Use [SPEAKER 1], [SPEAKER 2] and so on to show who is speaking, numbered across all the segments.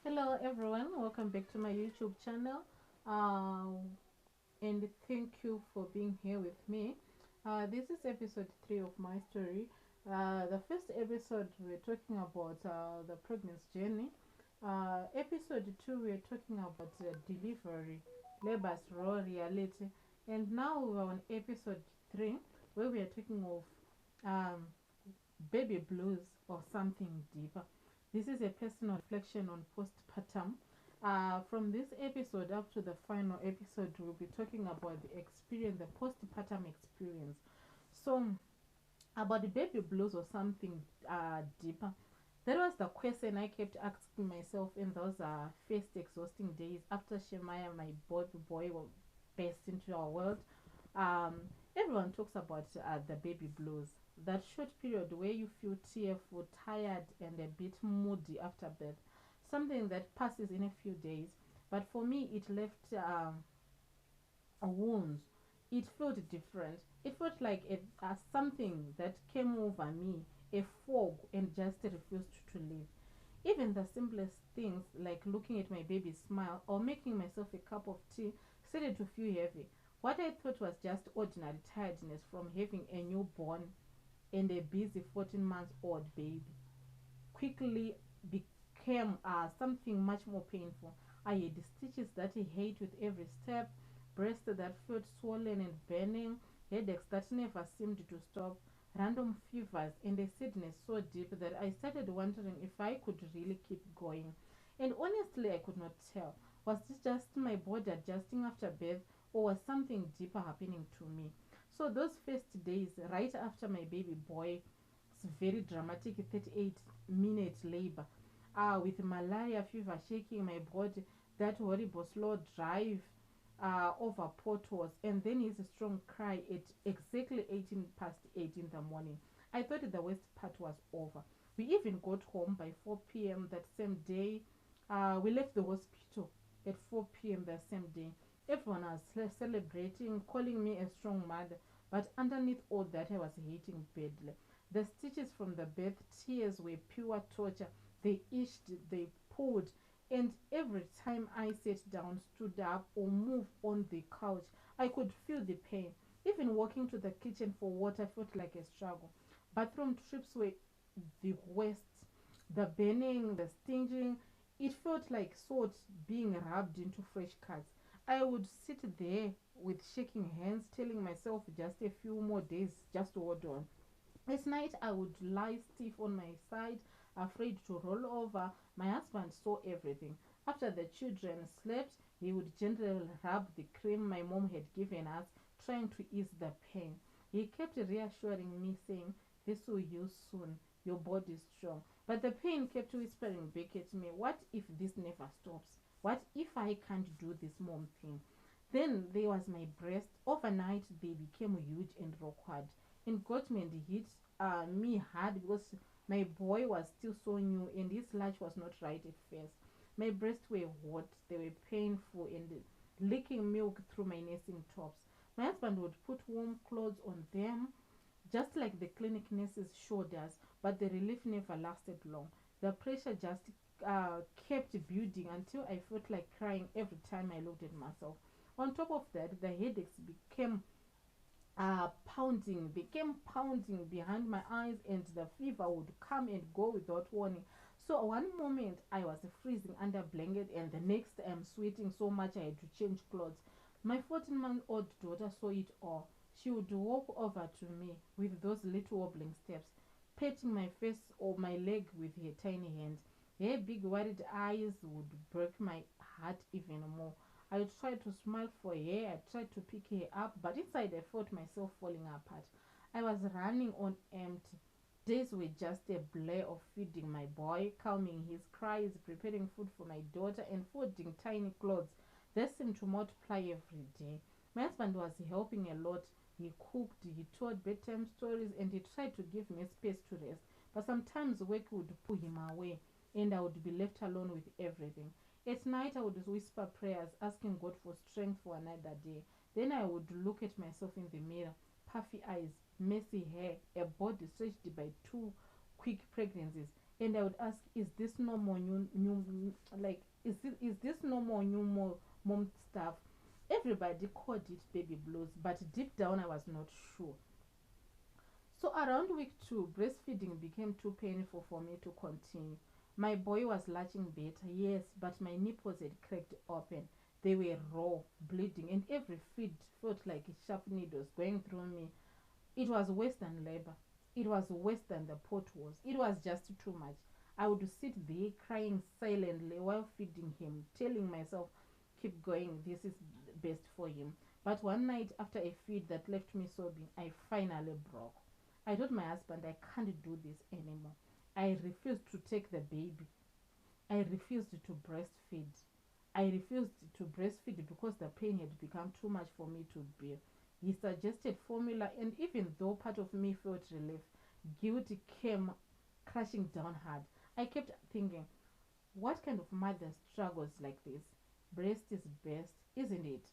[SPEAKER 1] Hello everyone, welcome back to my YouTube channel, uh, and thank you for being here with me. This is episode 3 of my story. The first episode we're talking about the pregnancy journey. Episode 2 we're talking about delivery, labor's raw reality, and now we're on episode 3 where we are talking of um, baby blues or something deeper. This is a personal reflection on postpartum. From this episode up to the final episode, we'll be talking about the experience, the postpartum experience. So, about the baby blues or something deeper. That was the question I kept asking myself in those first exhausting days after Shemaiah, my boy, burst into our world. Um, Everyone talks about the baby blues, that short period where you feel tearful, tired, and a bit moody after birth. Something that passes in a few days, but for me, it left wounds. It felt different. It felt like something that came over me, a fog, and just refused to leave. Even the simplest things like looking at my baby smile or making myself a cup of tea started to feel heavy. What I thought was just ordinary tiredness from having a newborn and a busy 14-month-old baby quickly became something much more painful. I had stitches that I hate with every step, breasts that felt swollen and burning, headaches that never seemed to stop, random fevers, and a sadness so deep that I started wondering if I could really keep going. And honestly, I could not tell. Was this just my body adjusting after birth, or was something deeper happening to me? So, those first days, right after my baby boy, very dramatic 38-minute labor with malaria fever shaking my body, that horrible slow drive over potholes, and then his strong cry at exactly 18 past 8 in the morning. I thought the worst part was over. We even got home by 4 p.m. that same day. We left the hospital at 4 p.m. that same day. Everyone was celebrating, calling me a strong mother, but underneath all that, I was hating badly. The stitches from the birth tears were pure torture. They itched, they pulled, and every time I sat down, stood up, or moved on the couch, I could feel the pain. Even walking to the kitchen for water felt like a struggle. Bathroom trips were the worst. The burning, the stinging, it felt like salt being rubbed into fresh cuts. I would sit there with shaking hands, telling myself just a few more days, just hold on. At night, I would lie stiff on my side, afraid to roll over. My husband saw everything. After the children slept, he would gently rub the cream my mom had given us, trying to ease the pain. He kept reassuring me, saying, "This will heal soon. Your body is strong." But the pain kept whispering back at me, "What if this never stops? What if I can't do this mom thing?" Then there was my breast. Overnight, they became huge and awkward. Engagement hit me hard because my boy was still so new and his latch was not right at first. My breasts were hot, they were painful, and leaking milk through my nursing tops. My husband would put warm clothes on them, just like the clinic nurses showed us, but the relief never lasted long. The pressure just kept building until I felt like crying every time I looked at myself. On top of that, the headaches became pounding behind my eyes, and the fever would come and go without warning. So one moment I was freezing under a blanket, and the next I'm sweating so much I had to change clothes. My 14-month-old daughter saw it all. She would walk over to me with those little wobbling steps, patting my face or my leg with her tiny hands. Her big worried eyes would break my heart even more. I tried to smile for her, I tried to pick her up, but inside I felt myself falling apart. I was running on empty. Days were just a blur of feeding my boy, calming his cries, preparing food for my daughter, and folding tiny clothes that seemed to multiply every day. My husband was helping a lot. He cooked, he told bedtime stories, and he tried to give me space to rest. But sometimes work would pull him away, and I would be left alone with everything. At night, I would whisper prayers, asking God for strength for another day. Then I would look at myself in the mirror, puffy eyes, messy hair, a body stretched by two quick pregnancies. And I would ask, is this normal new like is this normal new mom stuff? Everybody called it baby blues, but deep down I was not sure. So around week 2, breastfeeding became too painful for me to continue. My boy was latching better, yes, but my nipples had cracked open. They were raw, bleeding, and every feed felt like sharp needles going through me. It was worse than labor. It was worse than the pot was. It was just too much. I would sit there crying silently while feeding him, telling myself, keep going, this is best for him. But one night after a feed that left me sobbing, I finally broke. I told my husband I can't do this anymore. I refused to take the baby. I refused to breastfeed. I refused to breastfeed because the pain had become too much for me to bear. He suggested formula, and even though part of me felt relief, guilt came crashing down hard. I kept thinking, what kind of mother struggles like this? Breast is best, isn't it?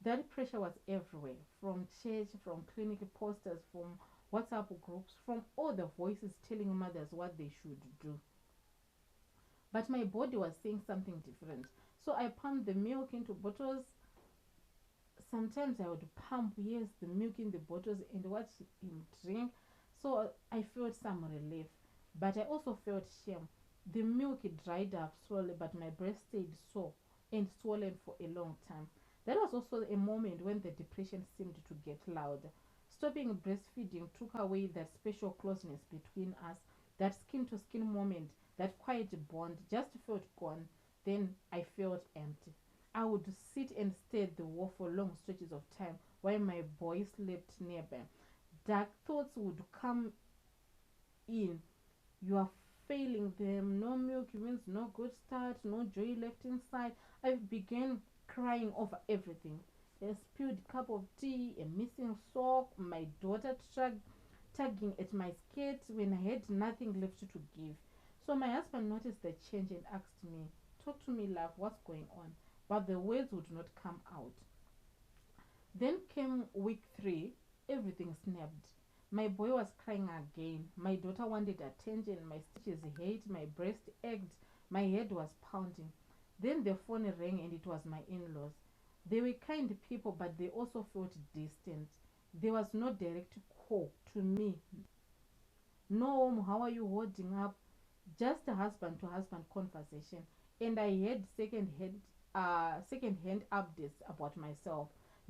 [SPEAKER 1] That pressure was everywhere, from church, from clinic posters, from WhatsApp groups, from all the voices telling mothers what they should do. But my body was saying something different. So I pumped the milk into bottles. Sometimes I would pump, yes, the milk in the bottles and watch him drink. So I felt some relief, but I also felt shame. The milk dried up slowly, but my breast stayed sore and swollen for a long time. That was also a moment when the depression seemed to get louder. Stopping breastfeeding took away that special closeness between us, that skin to skin moment, that quiet bond just felt gone. Then I felt empty. I would sit and stare at the wall for long stretches of time while my boy slept nearby. Dark thoughts would come in. You are failing them. No milk means no good start, no joy left inside. I began crying over everything. A spilled cup of tea, a missing sock, my daughter tugging at my skirt when I had nothing left to give. So my husband noticed the change and asked me, talk to me, love, what's going on? But the words would not come out. Then came week 3, everything snapped. My boy was crying again. My daughter wanted attention. My stitches hurt. My breast ached. My head was pounding. Then the phone rang and it was my in laws. They were kind people, but they also felt distant. There was no direct call to me. No, how are you holding up? Just a husband to husband conversation. And I had second hand updates about myself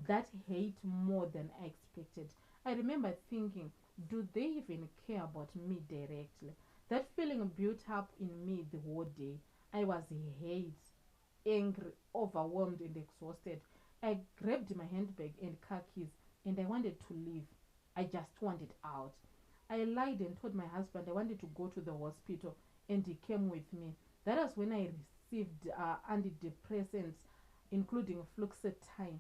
[SPEAKER 1] that hate more than I expected. I remember thinking, do they even care about me directly? That feeling built up in me the whole day. I was hate, angry, overwhelmed, and exhausted. I grabbed my handbag and car keys and I wanted to leave. I just wanted out. I lied and told my husband I wanted to go to the hospital and he came with me. That was when I received antidepressants, including fluoxetine.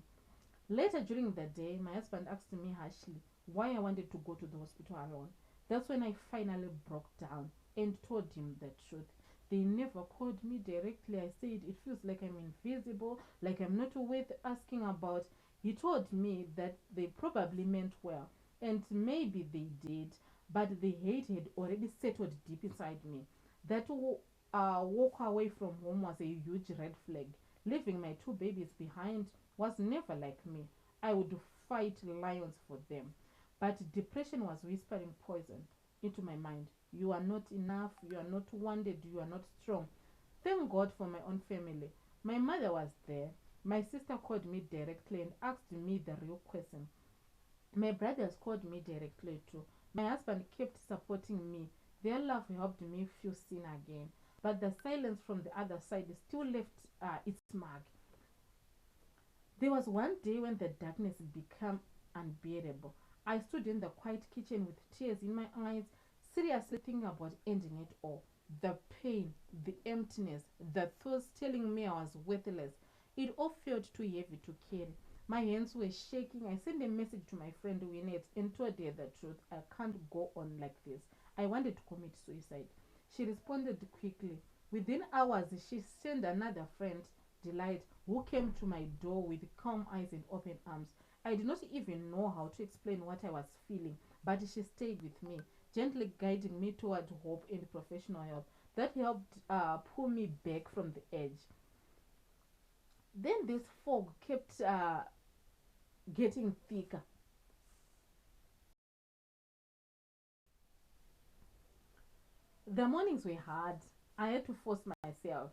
[SPEAKER 1] Later during the day, my husband asked me harshly why I wanted to go to the hospital alone. That's when I finally broke down and told him the truth. They never called me directly. I said it feels like I'm invisible, like I'm not worth asking about. He told me that they probably meant well, and maybe they did, but the hate had already settled deep inside me. That walk away from home was a huge red flag. Leaving my 2 babies behind was never like me. I would fight lions for them. But depression was whispering poison into my mind. You are not enough, you are not wanted, you are not strong. Thank God for my own family. My mother was there. My sister called me directly and asked me the real question. My brothers called me directly too. My husband kept supporting me. Their love helped me feel seen again. But the silence from the other side still left its mark. There was one day when the darkness became unbearable. I stood in the quiet kitchen with tears in my eyes, seriously thinking about ending it all. The pain, the emptiness, the thoughts telling me I was worthless. It all felt too heavy to carry. My hands were shaking. I sent a message to my friend Winette and told her the truth. I can't go on like this. I wanted to commit suicide. She responded quickly. Within hours, she sent another friend, Delight, who came to my door with calm eyes and open arms. I did not even know how to explain what I was feeling, but she stayed with me, gently guiding me toward hope and professional help. That helped pull me back from the edge. Then this fog kept getting thicker. The mornings were hard. I had to force myself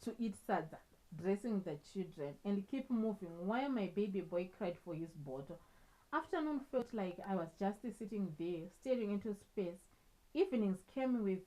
[SPEAKER 1] to eat sadza, dressing the children, and keep moving while my baby boy cried for his bottle. Afternoon felt like I was just sitting there, staring into space. Evenings came with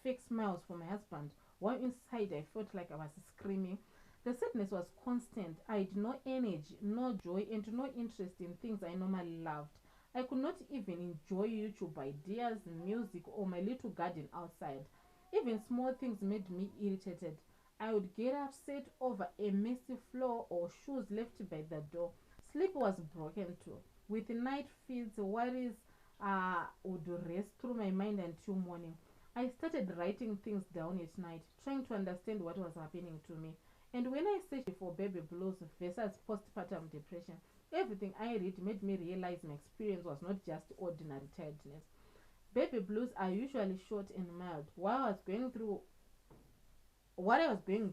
[SPEAKER 1] fake smiles from my husband, while inside I felt like I was screaming. The sadness was constant. I had no energy, no joy, and no interest in things I normally loved. I could not even enjoy YouTube ideas, music, or my little garden outside. Even small things made me irritated. I would get upset over a messy floor or shoes left by the door. Sleep was broken too. With night feeds, worries would race through my mind until morning. I started writing things down at night, trying to understand what was happening to me. And when I searched for baby blues versus postpartum depression, everything I read made me realize my experience was not just ordinary tiredness. Baby blues are usually short and mild. What I was going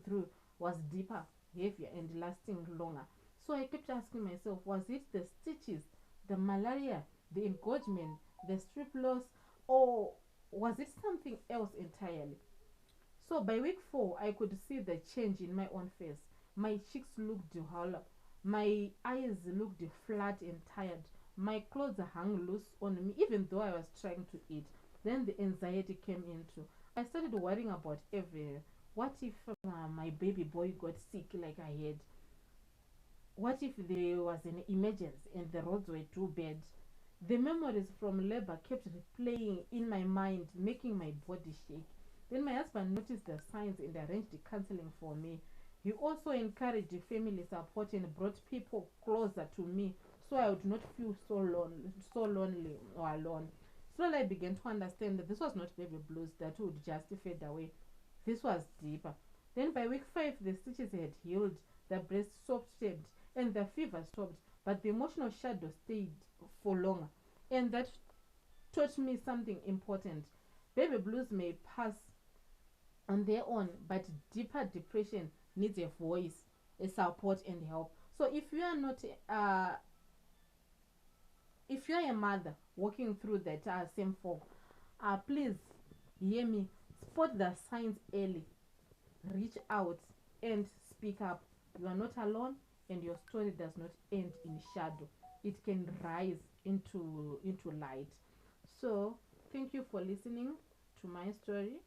[SPEAKER 1] through was deeper, heavier, and lasting longer. So I kept asking myself, was it the stitches, the malaria, the engorgement, the strip loss, or was it something else entirely? So by week 4, I could see the change in my own face. My cheeks looked hollow. My eyes looked flat and tired. My clothes hung loose on me, even though I was trying to eat. Then the anxiety came into. I started worrying about everything. What if my baby boy got sick like I had? What if there was an emergency and the roads were too bad? The memories from labor kept replaying in my mind, making my body shake. Then my husband noticed the signs and arranged counseling for me. He also encouraged family support and brought people closer to me so I would not feel so lonely or alone. Slowly I began to understand that this was not baby blues that would just fade away. This was deeper. Then by week 5, the stitches had healed, the breast softened, and the fever stopped, but the emotional shadow stayed for longer. And that taught me something important. Baby blues may pass on their own, but deeper depression needs a voice, a support, and help. So if you are a mother walking through that same fog, please hear me. Spot the signs early, reach out, and speak up. You are not alone, and your story does not end in shadow. It can rise into light. So thank you for listening to my story.